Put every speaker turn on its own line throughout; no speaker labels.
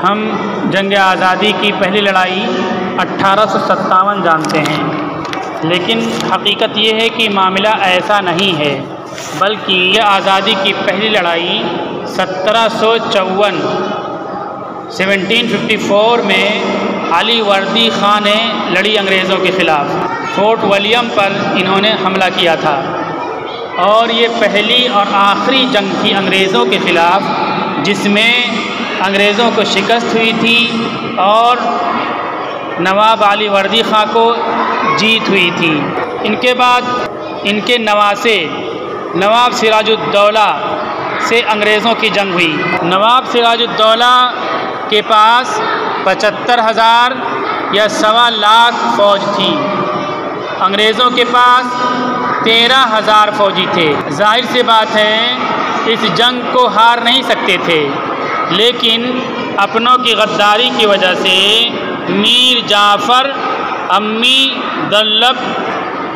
हम जंग आज़ादी की पहली लड़ाई 1857 जानते हैं, लेकिन हकीकत ये है कि मामला ऐसा नहीं है, बल्कि यह आज़ादी की पहली लड़ाई 1754 में अली वर्दी ख़ान ने लड़ी अंग्रेज़ों के ख़िलाफ़। फोर्ट विलियम पर इन्होंने हमला किया था और ये पहली और आखिरी जंग थी अंग्रेज़ों के ख़िलाफ़ जिसमें अंग्रेज़ों को शिकस्त हुई थी और नवाब अली वर्दी ख़ां को जीत हुई थी। इनके बाद इनके नवासे नवाब सिराजुद्दौला से अंग्रेज़ों की जंग हुई। नवाब सिराजुद्दौला के पास 75,000 या 1.25 लाख फ़ौज थी। अंग्रेज़ों के पास 13,000 फ़ौजी थे। जाहिर सी बात है इस जंग को हार नहीं सकते थे, लेकिन अपनों की गद्दारी की वजह से मीर जाफ़र, अम्मी दल्लब,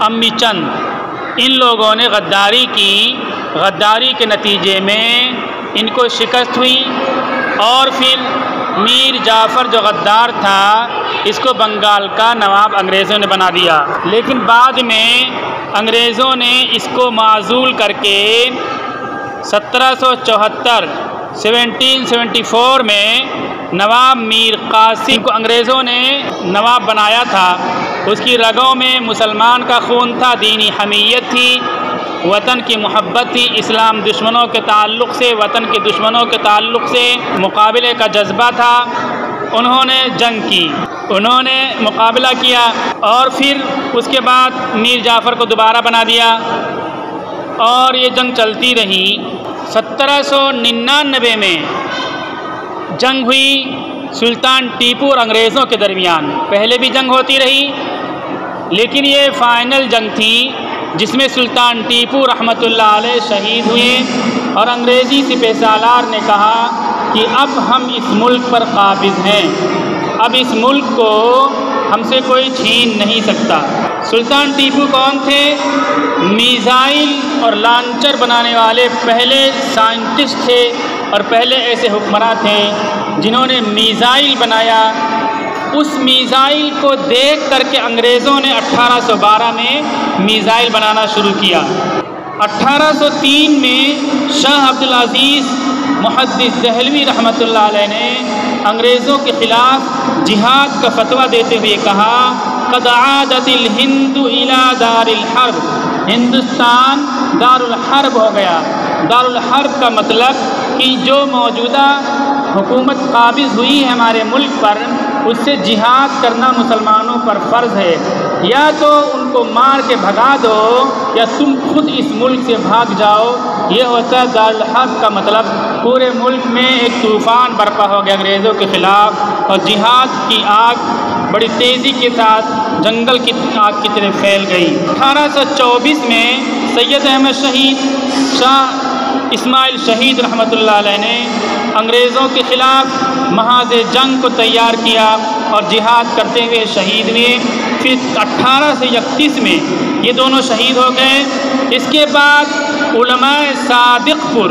अम्मी चंद इन लोगों ने गद्दारी की। गद्दारी के नतीजे में इनको शिकस्त हुई और फिर मीर जाफ़र जो गद्दार था इसको बंगाल का नवाब अंग्रेज़ों ने बना दिया। लेकिन बाद में अंग्रेज़ों ने इसको माज़ूल करके 1774 में नवाब मीर कासिम को अंग्रेज़ों ने नवाब बनाया था। उसकी रगों में मुसलमान का खून था, दीनी हमीयत थी, वतन की मोहब्बत थी, इस्लाम दुश्मनों के ताल्लुक़ से, वतन के दुश्मनों के ताल्लुक़ से मुकाबले का जज्बा था। उन्होंने जंग की, उन्होंने मुकाबला किया और फिर उसके बाद मीर जाफ़र को दोबारा बना दिया और ये जंग चलती रही। 1799 में जंग हुई सुल्तान टीपू और अंग्रेज़ों के दरमियान। पहले भी जंग होती रही, लेकिन ये फ़ाइनल जंग थी जिसमें सुल्तान टीपू रहमतुल्लाह अलैह शहीद हुए और अंग्रेज़ी सिपहसालार ने कहा कि अब हम इस मुल्क पर काबिज़ हैं, अब इस मुल्क को हमसे कोई छीन नहीं सकता। सुल्तान टीपू कौन थे? मीज़ाइल और लांचर बनाने वाले पहले साइंटिस्ट थे और पहले ऐसे हुक्मरान थे जिन्होंने मीज़ाइल बनाया। उस मीज़ाइल को देख करके अंग्रेज़ों ने 1812 में मीज़ाइल बनाना शुरू किया। 1803 में शाह अब्दुल अज़ीज़ मुहद्दिस दहलवी रहमतुल्लाह अलैह ने अंग्रेज़ों के ख़िलाफ़ जिहाद का फतवा देते हुए कहा, क़द आदतिल हिंदु इला दारिल हर्ब, हिंदुस्तान दारुल हर्ब हो गया। दारुल हर्ब का मतलब कि जो मौजूदा हुकूमत काबिज़ हुई है हमारे मुल्क पर, उससे जिहाद करना मुसलमानों पर फ़र्ज़ है। या तो उनको मार के भगा दो या तुम खुद इस मुल्क से भाग जाओ। ये होता है दारुल हर्ब का मतलब। पूरे मुल्क में एक तूफ़ान बरपा हो गया अंग्रेज़ों के ख़िलाफ़ और जिहाद की आग बड़ी तेज़ी के साथ जंगल की आग की तरह फैल गई। 1824 में सैयद अहमद शहीद, शाह इस्माइल शहीद रहमतुल्लाह अलैह ने अंग्रेज़ों के ख़िलाफ़ महाज़ जंग को तैयार किया और जिहाद करते हुए शहीद हुए। फिर 1831 में ये दोनों शहीद हो गए। इसके बाद उलमाए सादिक़पुर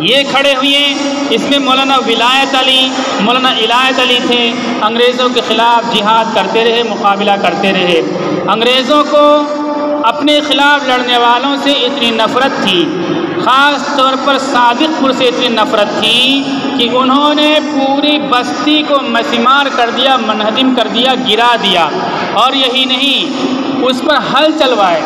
ये खड़े हुए, इसमें मौलाना विलायत अली, मौलाना इलायत अली थे। अंग्रेज़ों के ख़िलाफ़ जिहाद करते रहे, मुकाबला करते रहे। अंग्रेज़ों को अपने ख़िलाफ़ लड़ने वालों से इतनी नफ़रत थी, ख़ास तौर पर सादिक़पुर से इतनी नफ़रत थी कि उन्होंने पूरी बस्ती को मसीमार कर दिया, मनहदम कर दिया, गिरा दिया। और यही नहीं, उस पर हल चलवाए।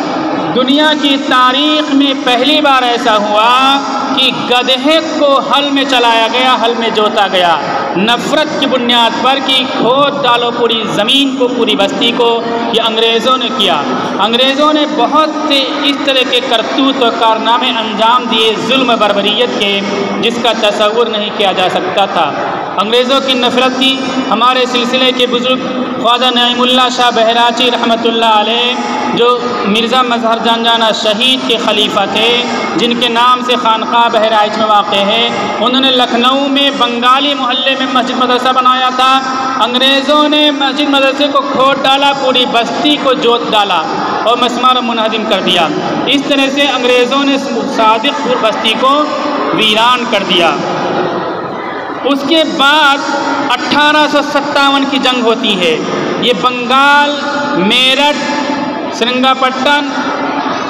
दुनिया की तारीख़ में पहली बार ऐसा हुआ कि गधे को हल में चलाया गया, हल में जोता गया, नफ़रत की बुनियाद पर कि खोद डालो पूरी ज़मीन को, पूरी बस्ती को। ये अंग्रेज़ों ने किया। अंग्रेज़ों ने बहुत से इस तरह के करतूत और कारनामे अंजाम दिए जुल्म बर्बरियत के, जिसका तसव्वुर नहीं किया जा सकता था। अंग्रेज़ों की नफ़रत थी। हमारे सिलसिले के बुज़ुर्ग ख्वाजा नईमुल्लाह शाह बहराची रहमतुल्लाह अलैह, जो मिर्ज़ा मज़हर जानजाना शहीद के खलीफा थे, जिनके नाम से खानक़ाह बहराइच में वाक़ है, उन्होंने लखनऊ में बंगाली मोहल्ले में मस्जिद मदरसा बनाया था। अंग्रेज़ों ने मस्जिद मदरसे को खोद डाला, पूरी बस्ती को जोत डाला और मसमार मुनहदिम कर दिया। इस तरह से अंग्रेज़ों ने सादिक़पुर बस्ती को वीरान कर दिया। उसके बाद 1857 की जंग होती है। ये बंगाल, मेरठ, श्रृंगापट्टन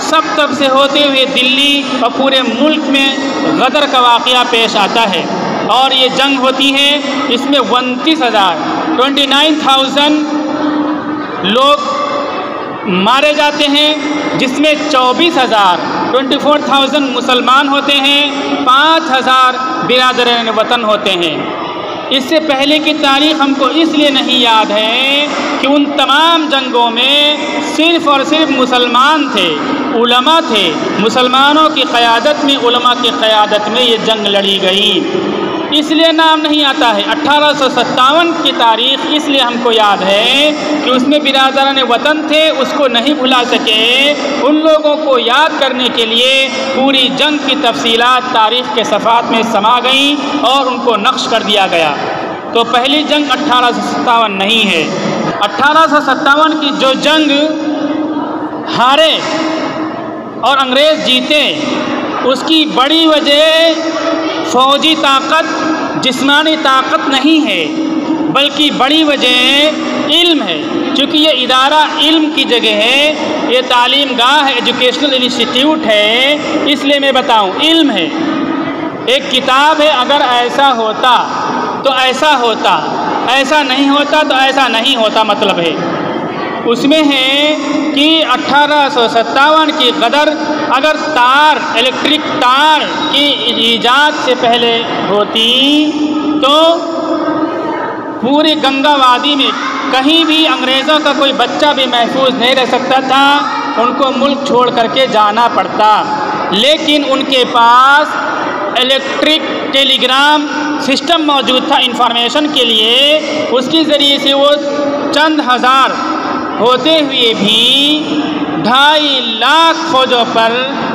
सब तरफ से होते हुए दिल्ली और पूरे मुल्क में गदर का वाक़या पेश आता है और ये जंग होती है। इसमें 29,000 लोग मारे जाते हैं, जिसमें 24,000 मुसलमान होते हैं, 5,000 बिरादरान वतन होते हैं। इससे पहले की तारीख़ हमको इसलिए नहीं याद है कि उन तमाम जंगों में सिर्फ़ और सिर्फ मुसलमान थे, उलमा थे। मुसलमानों की क़यादत में, उलमा की क़यादत में ये जंग लड़ी गई, इसलिए नाम नहीं आता है। 1857 की तारीख़ इसलिए हमको याद है कि उसमें बिरादरान वतन थे, उसको नहीं भुला सके। उन लोगों को याद करने के लिए पूरी जंग की तफसीलात तारीख़ के सफ़ात में समा गई और उनको नक्श कर दिया गया। तो पहली जंग 1857 नहीं है। 1857 की जो जंग हारे और अंग्रेज़ जीते, उसकी बड़ी वजह फ़ौजी ताकत, जिस्मानी ताकत नहीं है, बल्कि बड़ी वजह इल्म है। चूँकि ये इदारा इल्म की जगह है, ये तालीम गाह है, एजुकेशनल इंस्टीट्यूट है, इसलिए मैं बताऊँ इल्म है। एक किताब है, अगर ऐसा होता तो ऐसा होता, ऐसा नहीं होता तो ऐसा नहीं होता, मतलब है उसमें है कि 1857 की गदर अगर तार, इलेक्ट्रिक तार की ईजाद से पहले होती तो पूरी गंगा वादी में कहीं भी अंग्रेज़ों का कोई बच्चा भी महफूज नहीं रह सकता था, उनको मुल्क छोड़ करके जाना पड़ता। लेकिन उनके पास इलेक्ट्रिक टेलीग्राम सिस्टम मौजूद था इंफॉर्मेशन के लिए, उसके ज़रिए से वो चंद हज़ार होते हुए भी 2.5 लाख फ़ौजों पर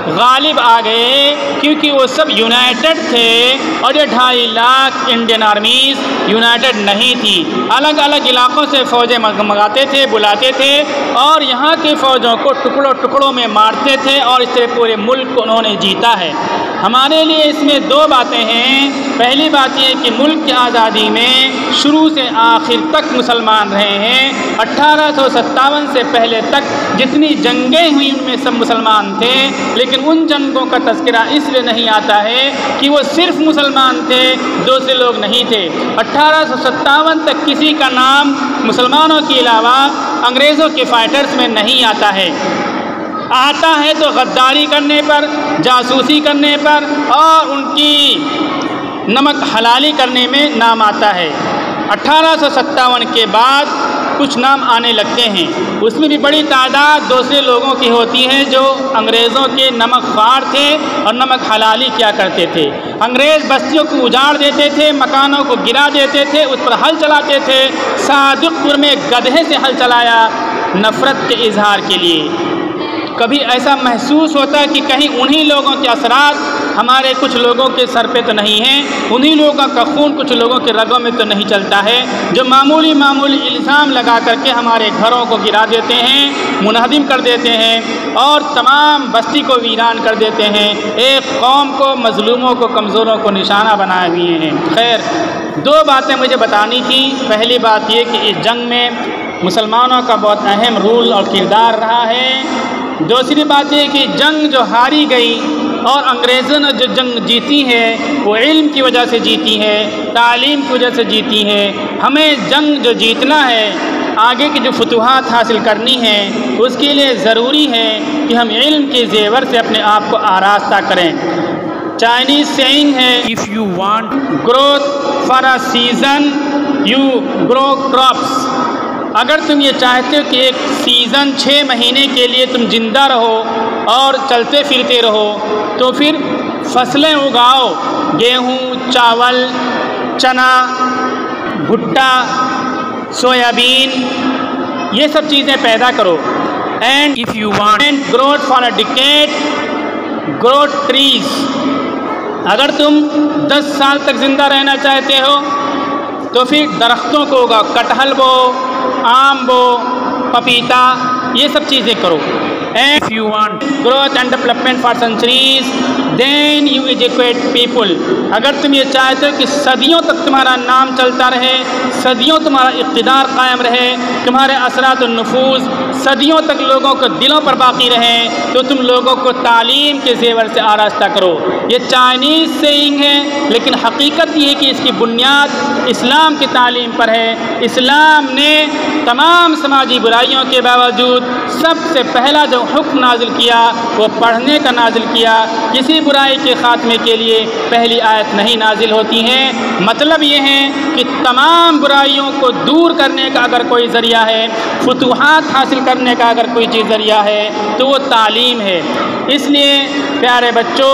गालिब आ गए, क्योंकि वो सब यूनाइटेड थे और ये 2.5 लाख इंडियन आर्मीज़ यूनाइटेड नहीं थी। अलग अलग इलाक़ों से फ़ौजें मंगाते थे, बुलाते थे और यहाँ के फ़ौजों को टुकड़ों टुकड़ों में मारते थे और इस तरह पूरे मुल्क को उन्होंने जीता है। हमारे लिए इसमें दो बातें हैं। पहली बात यह कि मुल्क की आज़ादी में शुरू से आखिर तक मुसलमान रहे हैं। 1857 से पहले तक जितनी जंगें हुई उनमें सब मुसलमान थे, लेकिन उन जंगों का तज़किरा इसलिए नहीं आता है कि वो सिर्फ मुसलमान थे, दूसरे लोग नहीं थे। 1857 तक किसी का नाम मुसलमानों के अलावा अंग्रेज़ों के फ़ाइटर्स में नहीं आता है। आता है तो गद्दारी करने पर, जासूसी करने पर और उनकी नमक हलाली करने में नाम आता है। 1857 के बाद कुछ नाम आने लगते हैं, उसमें भी बड़ी तादाद दूसरे लोगों की होती है जो अंग्रेज़ों के नमक ख़ार थे और नमक हलाली किया करते थे। अंग्रेज़ बस्तियों को उजाड़ देते थे, मकानों को गिरा देते थे, उस पर हल चलाते थे। सादिकपुर में गधे से हल चलाया नफ़रत के इजहार के लिए। कभी ऐसा महसूस होता है कि कहीं उन्हीं लोगों के असरात हमारे कुछ लोगों के सर पे तो नहीं हैं, उन्हीं लोगों का खून कुछ लोगों के रगों में तो नहीं चलता है, जो मामूली इल्ज़ाम लगा करके हमारे घरों को गिरा देते हैं, मुनहदिम कर देते हैं और तमाम बस्ती को वीरान कर देते हैं। एक कौम को, मज़लूमों को, कमज़ोरों को निशाना बनाए हुए हैं। खैर, दो बातें मुझे बतानी थी। पहली बात ये कि इस जंग में मुसलमानों का बहुत अहम रोल और किरदार रहा है। दूसरी बात यह कि जंग जो हारी गई और अंग्रेज़ों ने जो जंग जीती है वो इल्म की वजह से जीती है, तालीम की वजह से जीती है। हमें जंग जो जीतना है, आगे की जो फतूहात हासिल करनी है, उसके लिए ज़रूरी है कि हम इल्म के ज़ेवर से अपने आप को आरास्ता करें। चाइनीज़ सेइंग है, if you want growth for a season you grow crops. अगर तुम ये चाहते हो कि एक सीज़न 6 महीने के लिए तुम जिंदा रहो और चलते फिरते रहो, तो फिर फसलें उगाओ, गेहूँ, चावल, चना, भुट्टा, सोयाबीन, ये सब चीज़ें पैदा करो। And if you want growth for a decade, growth trees. अगर तुम 10 साल तक ज़िंदा रहना चाहते हो तो फिर दरख्तों को उगाओ, कटहल बो, आम बो, पपीता, ये सब चीज़ें करो। And if you want growth and development for centuries, then you educate people. अगर तुम ये चाहते हो कि सदियों तक तुम्हारा नाम चलता रहे, सदियों तुम्हारा इक़्तिदार कायम रहे, तुम्हारे असरात और नफूज़ सदियों तक लोगों को दिलों पर बाकी रहें, तो तुम लोगों को तालीम के ज़ेवर से आरास्ता करो। ये चाइनीज़ सेइंग है, लेकिन हकीकत ये है कि इसकी बुनियाद इस्लाम की तालीम पर है। इस्लाम ने तमाम समाजी बुराइयों के बावजूद सबसे पहला जो हुक्म नाजिल किया वो पढ़ने का नाजिल किया। किसी बुराई के ख़ात्मे के लिए पहली आयत नहीं नाजिल होती हैं। मतलब ये है कि तमाम बुराइयों को दूर करने का अगर कोई ज़रिया है, फुतूहात हासिल करने का अगर कोई चीज़ ज़रिया है, तो वो तालीम है। इसलिए प्यारे बच्चों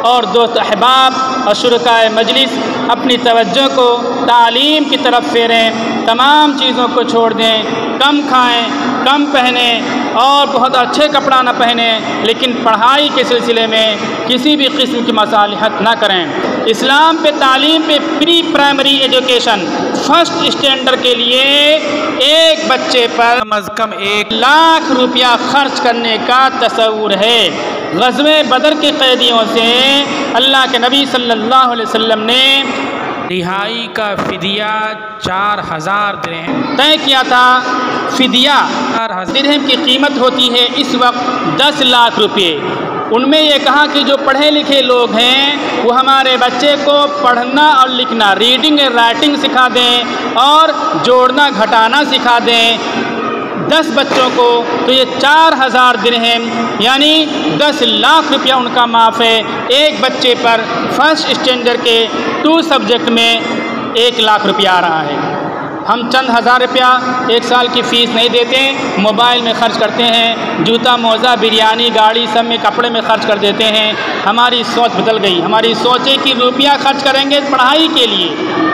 और दोस्त अहबाब और शुरकाए मजलिस, अपनी तवज्जो को तालीम की तरफ फेरें, तमाम चीज़ों को छोड़ दें, कम खाएं, कम पहने और बहुत अच्छे कपड़ा न पहने, लेकिन पढ़ाई के सिलसिले में किसी भी किस्म की मसालिहत ना करें। इस्लाम पे तालीम पे pre primary education first standard के लिए एक बच्चे पर कम अज़ कम 1 लाख रुपया खर्च करने का तसव्वुर है। ग़ज़वे बदर के कैदियों से अल्लाह के नबी सल्लल्लाहु अलैहि वसल्लम ने रिहाई का फ़िदिया 4000 दिरहम तय किया था। फ़िदिया 4000 दिरहम की कीमत होती है इस वक्त 10 लाख रुपये। उनमें ये कहा कि जो पढ़े लिखे लोग हैं वो हमारे बच्चे को पढ़ना और लिखना, रीडिंग एंड राइटिंग सिखा दें और जोड़ना घटाना सिखा दें 10 बच्चों को, तो ये 4000 दिरहम यानी 10 लाख रुपया उनका माफ़ है। एक बच्चे पर फर्स्ट स्टैंडर्ड के 2 सब्जेक्ट में 1 लाख रुपया आ रहा है। हम चंद हज़ार रुपया एक साल की फ़ीस नहीं देते, मोबाइल में ख़र्च करते हैं, जूता मोज़ा बिरयानी गाड़ी सब में कपड़े में ख़र्च कर देते हैं। हमारी सोच बदल गई। हमारी सोच है कि रुपया खर्च करेंगे पढ़ाई के लिए,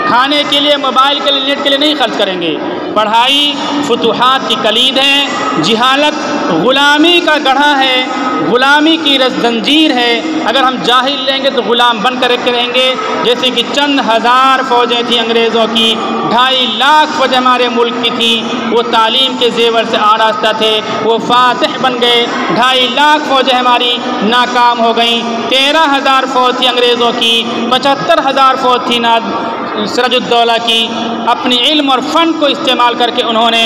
खाने के लिए, मोबाइल के लिए, नेट के लिए नहीं खर्च करेंगे। पढ़ाई फुतूहात की कलीद है। जिहालत ग़ुलामी का गढ़ा है, ग़ुलामी की जंजीर है। अगर हम जाहिल लेंगे तो ग़ुलाम बन कर रहेंगे। जैसे कि चंद हज़ार फ़ौजें थी अंग्रेज़ों की, 2.5 लाख फ़ौज हमारे मुल्क की थी, वो तालीम के ज़ेवर से आरास्ता थे, वो फ़ातिह बन गए। 2.5 लाख फ़ौजें हमारी नाकाम हो गई। 13,000 फ़ौज थी अंग्रेज़ों की, 75,000 फ़ौज थी ना सिराजुद्दौला की। अपनी इल्म और फ़न को इस्तेमाल करके उन्होंने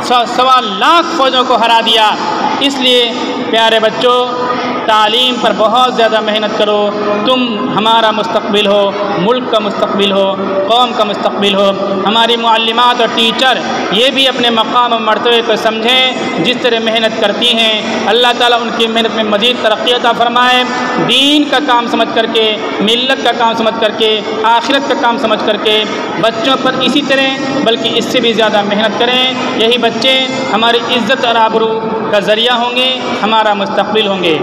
1.25 लाख फ़ौजों को हरा दिया। इसलिए प्यारे बच्चों, तालीम पर बहुत ज़्यादा मेहनत करो। तुम हमारा मुस्तक़बिल हो, मुल्क का मुस्तक़बिल हो, कौम का मुस्तक़बिल हो। हमारी मुअल्लिमात और टीचर ये भी अपने मक़ाम और मर्तबे को समझें, जिस तरह मेहनत करती हैं। अल्लाह ताला उनकी मेहनत में मज़ीद तरक्की अता फ़रमाए। दीन का काम समझ करके, मिल्लत का काम समझ करके, आखिरत का काम समझ करके बच्चों पर इसी तरह बल्कि इससे भी ज़्यादा मेहनत करें। यही बच्चे हमारी इज़्ज़त और आबरू का ज़रिया होंगे, हमारा मुस्तक़बिल होंगे।